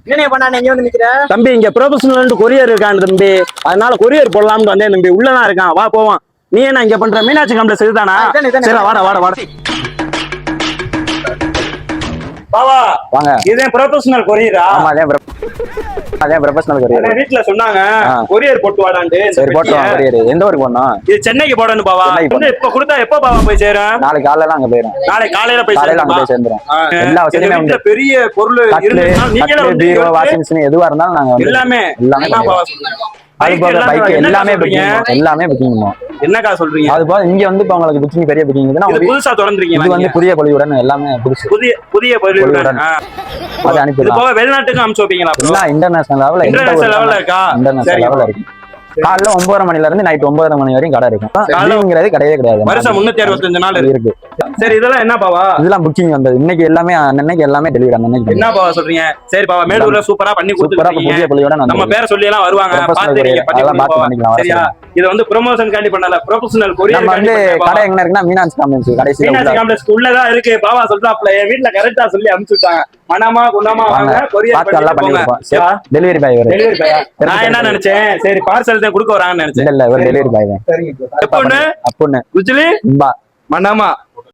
என்ன பண்ணா எங்க வந்து நிக்கிற? தம்பி இங்க ப்ரொஃபஷனல் கொரியர் இருக்கான் தம்பி, அதனால கொரியர் போடலாம்னு வந்தேன் தம்பி. உள்ளதான் இருக்கான், வா போவான். நீ என்ன இங்க பண்ற? மீனாட்சி காம்ப்ளெக்ஸ் இதுதானா? சரி வாடா வாடா வாடா. பாவா வாங்க. இதே ப்ரொஃபஷனல் கொரியரா? ஆமா அதே ப்ரொஃபஷனல் கொரியர். வீட்ல சொன்னாங்க கொரியர் போட்டு வாடான்ட்டு. சரி போட்டுருவோம். கொரியர் எந்த ஊருக்கு போடணும்? இது சென்னைக்கு போடணும் பாவா. இப்ப கொடுத்தா எப்ப பாவா போய் சேரும்? நாளைக்கு காலையில அங்க போயிடும். நாளைக்கு காலையில போய் சேர்ந்துரும். எல்லா வசதியுமே உண்டு. பெரிய பொருள் பீரோ வாஷிங் மிஷின் எதுவா இருந்தாலும் நாங்க எல்லாமே அது போக பைக் எல்லாமே எல்லாமே புக்கிங் பண்ணுவோம். என்னக்கா சொல்றீங்க? அது போக இங்க வந்து இப்ப உங்களுக்கு புக்கிங் பெரிய புக்கிங் புதுசா தொடர்ந்துருக்கீங்க. இது வந்து புதிய பொலிவுடன் எல்லாமே புதுசு. புதிய பொலிவுடன் அது அனுப்பிடலாம். போக வெளிநாட்டுக்கு அனுப்பிச்சு வைப்பீங்களா? எல்லாம் இன்டர்நேஷனல் லெவல்ல இருக்கா? இன்டர்நேஷனல் லெவல்ல இருக்கு. காலைல 9:30 மணில இருந்து நைட் 9:30 மணி வரைக்கும் கடை இருக்கும். லீவுங்கிறது கிடையவே கிடையாது. வருஷம் 365 நாள் இருக்கு. சரி இதெல்லாம் என்ன பாவா? இதெல்லாம் புக்கிங் வந்தது. இன்னைக்கு எல்லாமே அன்னைக்கு எல்லாமே டெலிவரி அன்னைக்கு. என்ன பாவா சொல்றீங்க? சரி பாவா, மேலூர்ல சூப்பரா பண்ணி கொடுத்துருக்கீங்க. புதிய பொலிவுடன் நம்ம பேரை சொல்லி எல்லாம் வருவாங்க. சரியா? இது வந்து ப்ரமோஷன் காண்டி பண்ணல, ப்ரொஃபஷனல் கொரியர். நம்ம வந்து கடை எங்க இருக்குன்னா மீனாட்சி காம்ப்ளெக்ஸ் கடைசில. மீனாட்சி காம்ப்ளெக்ஸ் உள்ளதா இருக்கு. பாவா சொல்றாப்ல என் வீட்ல கரெக்ட்டா சொல்லி அனுப்பிச்சு விட்டாங்க. மனமா குணமா வாங்க கொரியர் எல்லாம் பண்ணி கொடுப்போம். டெலிவரி பாய் வரும். Delivery boy. நான் என்ன நினைச்சேன், சரி பார்சல் தான் கொடுக்க வராங்கன்னு நினைச்சேன். இல்ல ஒரு டெலிவரி பாய் தான். சரிங்க. அப்பொண்ணு குஜிலி மனமா